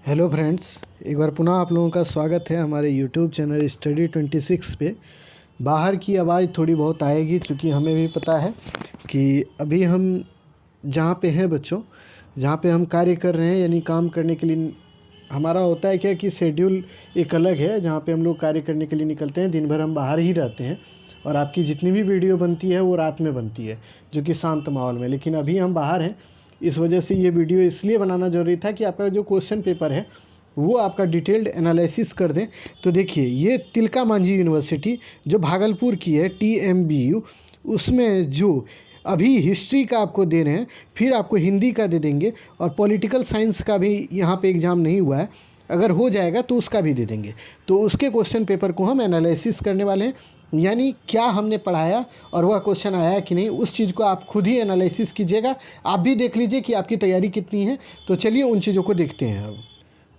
Hello friends, एक बार पुनः आप लोगों का स्वागत है हमारे यूट्यूब चैनल स्टडी 26 पे। बाहर की आवाज़ थोड़ी बहुत आएगी क्योंकि हमें भी पता है कि अभी हम जहाँ पे हैं बच्चों, जहाँ पे हम कार्य कर रहे हैं यानी काम करने के लिए हमारा होता है क्या कि शेड्यूल एक अलग है। जहाँ पे हम लोग कार्य करने के लिए निकलते हैं, दिन भर हम बाहर ही रहते हैं और आपकी जितनी भी वीडियो बनती है वो रात में बनती है, जो कि शांत माहौल में। लेकिन अभी हम बाहर हैं, इस वजह से ये वीडियो इसलिए बनाना ज़रूरी था कि आपका जो क्वेश्चन पेपर है वो आपका डिटेल्ड एनालिसिस कर दें। तो देखिए, ये तिलका मांझी यूनिवर्सिटी जो भागलपुर की है, TMBU, उसमें जो अभी हिस्ट्री का आपको दे रहे हैं, फिर आपको हिंदी का दे देंगे और पॉलिटिकल साइंस का भी यहाँ पे एग्ज़ाम नहीं हुआ है, अगर हो जाएगा तो उसका भी दे देंगे। तो उसके क्वेश्चन पेपर को हम एनालिसिस करने वाले हैं, यानी क्या हमने पढ़ाया और वह क्वेश्चन आया है कि नहीं, उस चीज़ को आप खुद ही एनालिसिस कीजिएगा। आप भी देख लीजिए कि आपकी तैयारी कितनी है। तो चलिए उन चीज़ों को देखते हैं। अब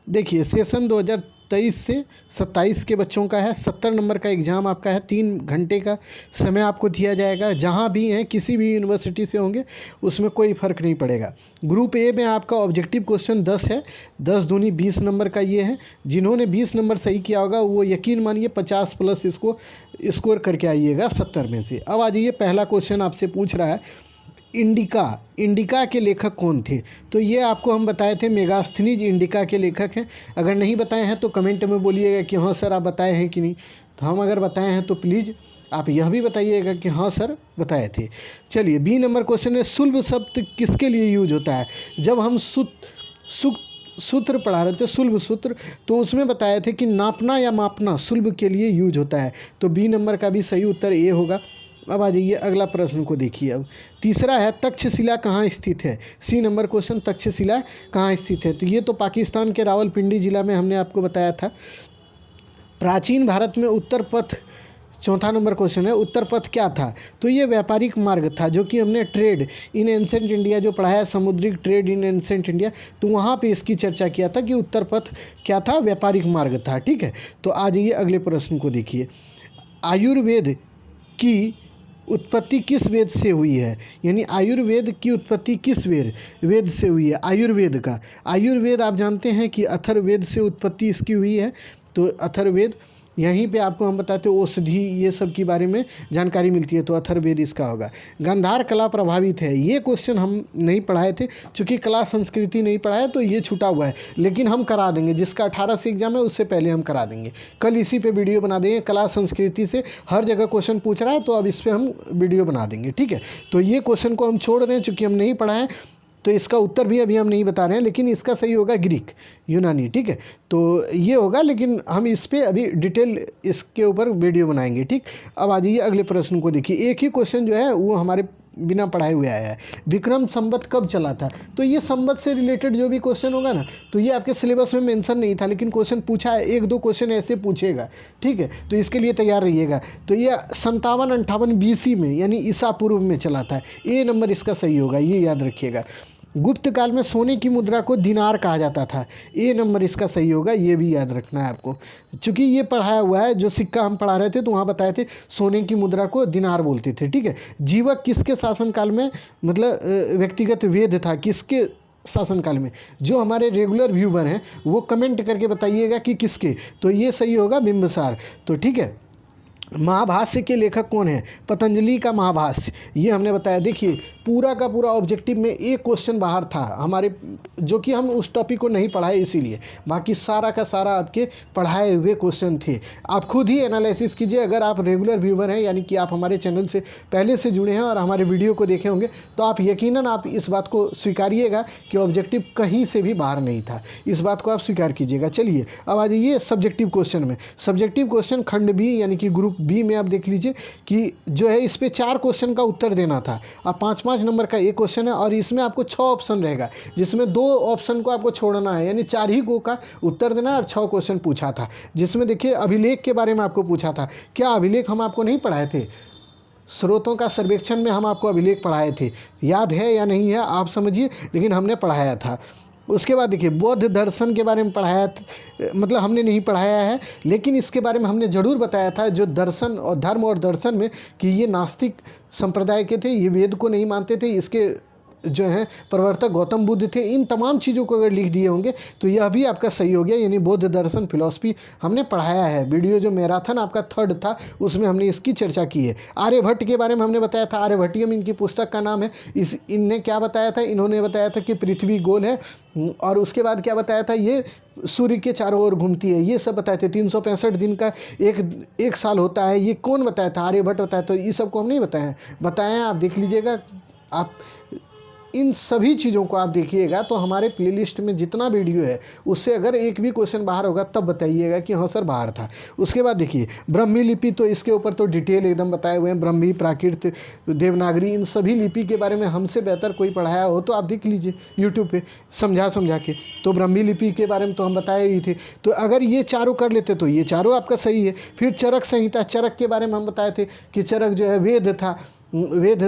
देखिए, सेशन 2023 से 27 के बच्चों का है। 70 नंबर का एग्ज़ाम आपका है। 3 घंटे का समय आपको दिया जाएगा। जहाँ भी हैं, किसी भी यूनिवर्सिटी से होंगे, उसमें कोई फ़र्क नहीं पड़ेगा। ग्रुप ए में आपका ऑब्जेक्टिव क्वेश्चन 10 है। 10 दूनी 20 नंबर का ये है। जिन्होंने 20 नंबर सही किया होगा वो यकीन मानिए 50 प्लस इसको स्कोर करके आइएगा 70 में से। अब आ जाइए, पहला क्वेश्चन आपसे पूछ रहा है इंडिका के लेखक कौन थे। तो ये आपको हम बताए थे, मेगास्थनीज इंडिका के लेखक हैं। अगर नहीं बताए हैं तो कमेंट में बोलिएगा कि हाँ सर आप बताए हैं कि नहीं। तो हम अगर बताए हैं तो प्लीज़ आप यह भी बताइएगा कि हाँ सर बताए थे। चलिए, बी नंबर क्वेश्चन है, सुलभ शब्द किसके लिए यूज होता है। जब हम सूत्र पढ़ा रहे थे, सुलभ सूत्र, तो उसमें बताए थे कि नापना या मापना सुलभ के लिए यूज होता है। तो बी नंबर का भी सही उत्तर ए होगा। अब आ जाइए अगला प्रश्न को देखिए। अब तीसरा है, तक्षशिला कहाँ स्थित है। सी नंबर क्वेश्चन, तक्षशिला कहाँ स्थित है। तो ये तो पाकिस्तान के रावलपिंडी जिला में हमने आपको बताया था। प्राचीन भारत में उत्तर पथ, चौथा नंबर क्वेश्चन है, उत्तर पथ क्या था। तो ये व्यापारिक मार्ग था, जो कि हमने ट्रेड इन एंसेंट इंडिया जो पढ़ाया, समुद्रिक ट्रेड इन एंसेंट इंडिया, तो वहाँ पे इसकी चर्चा किया था कि उत्तर पथ क्या था, व्यापारिक मार्ग था। ठीक है, तो आ जाइए अगले प्रश्न को देखिए। आयुर्वेद की उत्पत्ति किस वेद से हुई है। यानी आयुर्वेद की उत्पत्ति किस वेद से हुई है। आयुर्वेद आप जानते हैं कि अथर्ववेद से उत्पत्ति इसकी हुई है। तो अथर्ववेद, यहीं पे आपको हम बताते हैं औषधि ये सब के बारे में जानकारी मिलती है, तो अथर्ववेद इसका होगा। गांधार कला प्रभावित है, ये क्वेश्चन हम नहीं पढ़ाए थे, चूँकि कला संस्कृति नहीं पढ़ाया तो ये छूटा हुआ है, लेकिन हम करा देंगे। जिसका 18 से एग्जाम है उससे पहले हम करा देंगे। कल इसी पे वीडियो बना देंगे। कला संस्कृति से हर जगह क्वेश्चन पूछ रहा है, तो अब इस पर हम वीडियो बना देंगे। ठीक है, तो ये क्वेश्चन को हम छोड़ रहे हैं चूँकि हम नहीं पढ़ाएं, तो इसका उत्तर भी अभी हम नहीं बता रहे हैं, लेकिन इसका सही होगा ग्रीक, यूनानी। ठीक है, तो ये होगा, लेकिन हम इस पे अभी डिटेल इसके ऊपर वीडियो बनाएंगे। ठीक, अब आ जाइए अगले प्रश्न को देखिए। एक ही क्वेश्चन जो है वो हमारे बिना पढ़ाए हुए आया है। विक्रम संवत कब चला था। तो ये संवत से रिलेटेड जो भी क्वेश्चन होगा ना, तो ये आपके सिलेबस में मेंशन नहीं था, लेकिन क्वेश्चन पूछा है, 1-2 क्वेश्चन ऐसे पूछेगा। ठीक है, तो इसके लिए तैयार रहिएगा। तो ये 57-58 BC में, यानी ईसा पूर्व में चला था। ए नंबर इसका सही होगा, ये याद रखिएगा। गुप्त काल में सोने की मुद्रा को दिनार कहा जाता था। ए नंबर इसका सही होगा, ये भी याद रखना है आपको, क्योंकि ये पढ़ाया हुआ है। जो सिक्का हम पढ़ा रहे थे तो वहाँ बताए थे सोने की मुद्रा को दिनार बोलते थे। ठीक है, जीवक किसके शासनकाल में, मतलब व्यक्तिगत वेद था, किसके शासनकाल में। जो हमारे रेगुलर व्यूवर हैं वो कमेंट करके बताइएगा कि किसके। तो ये सही होगा, बिंबिसार। तो ठीक है, महाभाष्य के लेखक कौन है। पतंजलि का महाभाष्य, ये हमने बताया। देखिए, पूरा का पूरा ऑब्जेक्टिव में एक क्वेश्चन बाहर था हमारे, जो कि हम उस टॉपिक को नहीं पढ़ाए इसीलिए, बाकी सारा का सारा आपके पढ़ाए हुए क्वेश्चन थे। आप खुद ही एनालिसिस कीजिए। अगर आप रेगुलर व्यूवर हैं, यानी कि आप हमारे चैनल से पहले से जुड़े हैं और हमारे वीडियो को देखे होंगे, तो आप यकीनन आप इस बात को स्वीकारिएगा कि ऑब्जेक्टिव कहीं से भी बाहर नहीं था। इस बात को आप स्वीकार कीजिएगा। चलिए, अब आ जाइए सब्जेक्टिव क्वेश्चन में। सब्जेक्टिव क्वेश्चन खंड बी, यानी कि ग्रुप बी में आप देख लीजिए कि जो है इस पे 4 क्वेश्चन का उत्तर देना था। अब 5-5 नंबर का एक क्वेश्चन है और इसमें आपको 6 ऑप्शन रहेगा, जिसमें 2 ऑप्शन को आपको छोड़ना है, यानी 4 ही को का उत्तर देना है। और 6 क्वेश्चन पूछा था, जिसमें देखिए अभिलेख के बारे में आपको पूछा था। क्या अभिलेख हम आपको नहीं पढ़ाए थे। स्रोतों का सर्वेक्षण में हम आपको अभिलेख पढ़ाए थे, याद है या नहीं है आप समझिए, लेकिन हमने पढ़ाया था। उसके बाद देखिए, बौद्ध दर्शन के बारे में पढ़ाया, मतलब हमने नहीं पढ़ाया है, लेकिन इसके बारे में हमने ज़रूर बताया था, जो दर्शन और धर्म और दर्शन में, कि ये नास्तिक संप्रदाय के थे, ये वेद को नहीं मानते थे, इसके जो हैं प्रवर्तक गौतम बुद्ध थे, इन तमाम चीज़ों को अगर लिख दिए होंगे तो यह भी आपका सही हो गया। यानी बौद्ध दर्शन फिलॉसफी हमने पढ़ाया है। वीडियो जो मैराथन आपका 3rd था उसमें हमने इसकी चर्चा की है। आर्यभट्ट के बारे में हमने बताया था, आर्यभट्टियम इनकी पुस्तक का नाम है। इनने क्या बताया था, इन्होंने बताया था कि पृथ्वी गोल है, और उसके बाद क्या बताया था, ये सूर्य के चारों ओर घूमती है, ये सब बताए थे। 365 दिन का एक साल होता है, ये कौन बताया था, आर्यभट्ट बताया। तो ये सब को हम नहीं बताए हैं, आप देख लीजिएगा। आप इन सभी चीज़ों को आप देखिएगा तो हमारे प्लेलिस्ट में जितना वीडियो है उससे अगर एक भी क्वेश्चन बाहर होगा तब बताइएगा कि हाँ सर बाहर था। उसके बाद देखिए ब्राह्मी लिपि, तो इसके ऊपर तो डिटेल एकदम बताए हुए हैं। ब्राह्मी, प्राकृत, देवनागरी, इन सभी लिपि के बारे में हमसे बेहतर कोई पढ़ाया हो तो आप देख लीजिए यूट्यूब पे समझा के। तो ब्राह्मी लिपि के बारे में तो हम बताए ही थे। तो अगर ये चारों कर लेते तो ये चारों आपका सही है। फिर चरक संहिता, चरक के बारे में हम बताए थे कि चरक जो है वेद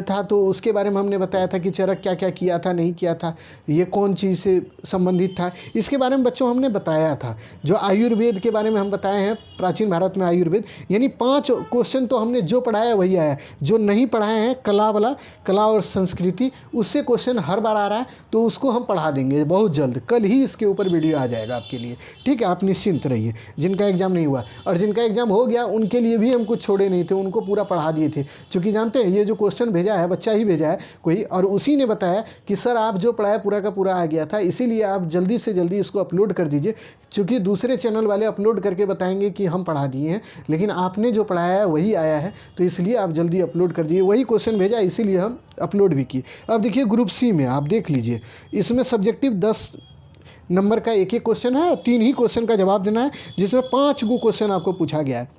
था, तो उसके बारे में हमने बताया था कि चरक क्या क्या किया था, नहीं किया था, ये कौन चीज़ से संबंधित था, इसके बारे में बच्चों हमने बताया था। जो आयुर्वेद के बारे में हम बताए हैं, प्राचीन भारत में आयुर्वेद, यानी 5 क्वेश्चन तो हमने जो पढ़ाया वही आया। जो नहीं पढ़ाए हैं कला वाला, कला और संस्कृति, उससे क्वेश्चन हर बार आ रहा है, तो उसको हम पढ़ा देंगे बहुत जल्द। कल ही इसके ऊपर वीडियो आ जाएगा आपके लिए, ठीक है। आप निश्चिंत रहिए। जिनका एग्ज़ाम नहीं हुआ और जिनका एग्ज़ाम हो गया उनके लिए भी हम कुछ छोड़े नहीं थे, उनको पूरा पढ़ा दिए थे। क्योंकि जानते हैं ये जो क्वेश्चन भेजा है, बच्चा ही भेजा है कोई, और उसी ने बताया कि सर आप जो पढ़ाया पूरा का पूरा आ गया था, इसीलिए आप जल्दी से जल्दी इसको अपलोड कर दीजिए। क्योंकि दूसरे चैनल वाले अपलोड करके बताएंगे कि हम पढ़ा दिए हैं, लेकिन आपने जो पढ़ाया है वही आया है, तो इसलिए आप जल्दी अपलोड कर दिए। वही क्वेश्चन भेजा, इसीलिए हम अपलोड भी किए। अब देखिए ग्रुप सी में आप देख लीजिए, इसमें सब्जेक्टिव 10 नंबर का एक क्वेश्चन है, 3 ही क्वेश्चन का जवाब देना है, जिसमें 5 गो क्वेश्चन आपको पूछा गया है।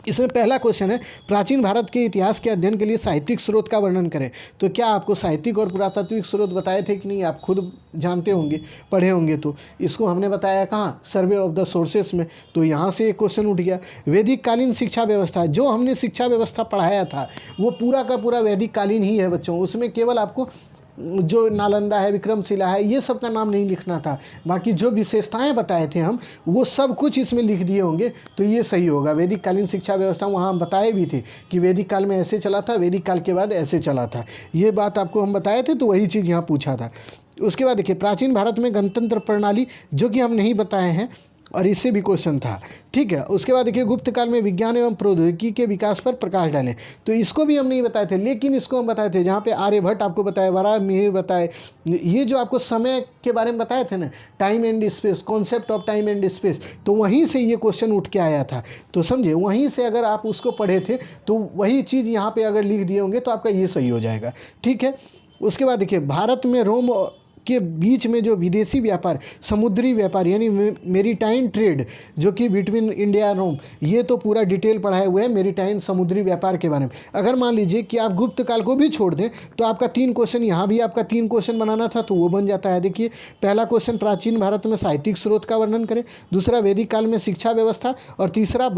इसमें पहला क्वेश्चन है, प्राचीन भारत के इतिहास के अध्ययन के लिए साहित्यिक स्रोत का वर्णन करें। तो क्या आपको साहित्यिक और पुरातात्विक स्रोत बताए थे कि नहीं, आप खुद जानते होंगे, पढ़े होंगे। तो इसको हमने बताया कहाँ, सर्वे ऑफ द सोर्सेस में। तो यहाँ से एक क्वेश्चन उठ गया। वैदिक कालीन शिक्षा व्यवस्था, जो हमने शिक्षा व्यवस्था पढ़ाया था वो पूरा का पूरा वैदिक कालीन ही है बच्चों। उसमें केवल आपको जो नालंदा है, विक्रमशिला है, ये सब का नाम नहीं लिखना था। बाकी जो विशेषताएं बताए थे हम, वो सब कुछ इसमें लिख दिए होंगे, तो ये सही होगा। वैदिक कालीन शिक्षा व्यवस्था वहाँ हम बताए भी थे कि वैदिक काल में ऐसे चला था, वैदिक काल के बाद ऐसे चला था। ये बात आपको हम बताए थे, तो वही चीज़ यहाँ पूछा था। उसके बाद देखिए प्राचीन भारत में गणतंत्र प्रणाली, जो कि हम नहीं बताए हैं, और इससे भी क्वेश्चन था, ठीक है। उसके बाद देखिए गुप्त काल में विज्ञान एवं प्रौद्योगिकी के विकास पर प्रकाश डालें। तो इसको भी हम नहीं बताए थे, लेकिन इसको हम बताए थे। जहाँ पे आर्यभट्ट आपको बताए, वराहमिहिर बताए, ये जो आपको समय के बारे में बताए थे ना, time and space, concept of time and space, तो वहीं से ये क्वेश्चन उठ के आया था। तो समझे, वहीं से अगर आप उसको पढ़े थे तो वही चीज़ यहाँ पर अगर लिख दिए होंगे तो आपका ये सही हो जाएगा, ठीक है। उसके बाद देखिए भारत में रोम के बीच में जो विदेशी व्यापार, समुद्री व्यापार यानी मेरीटाइन ट्रेड, जो कि बिटवीन इंडिया और रोम, ये तो पूरा डिटेल पढ़ाए हुए हैं मेरीटाइन समुद्री व्यापार के बारे में। अगर मान लीजिए कि आप गुप्त काल को भी छोड़ दें तो आपका 3 क्वेश्चन, यहाँ भी आपका 3 क्वेश्चन बनाना था तो वो बन जाता है। देखिए पहला क्वेश्चन, प्राचीन भारत में साहित्यिक स्रोत का वर्णन करें। दूसरा, वैदिक काल में शिक्षा व्यवस्था। और तीसरा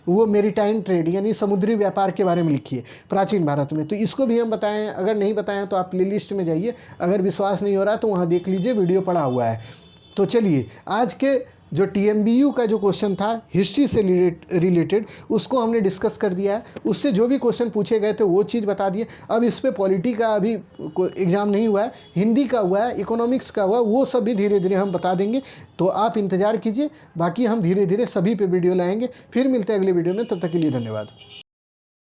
वो मेरीटाइन ट्रेड यानी समुद्री व्यापार के बारे में लिखिए प्राचीन भारत में। तो इसको भी हम बताएं, अगर नहीं बताएं तो आप प्ले लिस्ट में जाइए। अगर विश्वास नहीं हो रहा तो वहाँ देख लीजिए, वीडियो पड़ा हुआ है। तो चलिए आज के जो TMBU का जो क्वेश्चन था हिस्ट्री से रिलेटेड, उसको हमने डिस्कस कर दिया है। उससे जो भी क्वेश्चन पूछे गए थे वो चीज़ बता दिए। अब इस पे पॉलिटी का अभी एग्ज़ाम नहीं हुआ है, हिंदी का हुआ है, इकोनॉमिक्स का हुआ, वो सब भी धीरे धीरे हम बता देंगे। तो आप इंतज़ार कीजिए, बाकी हम धीरे धीरे सभी पे वीडियो लाएंगे। फिर मिलते हैं अगले वीडियो में, तब तक के लिए धन्यवाद।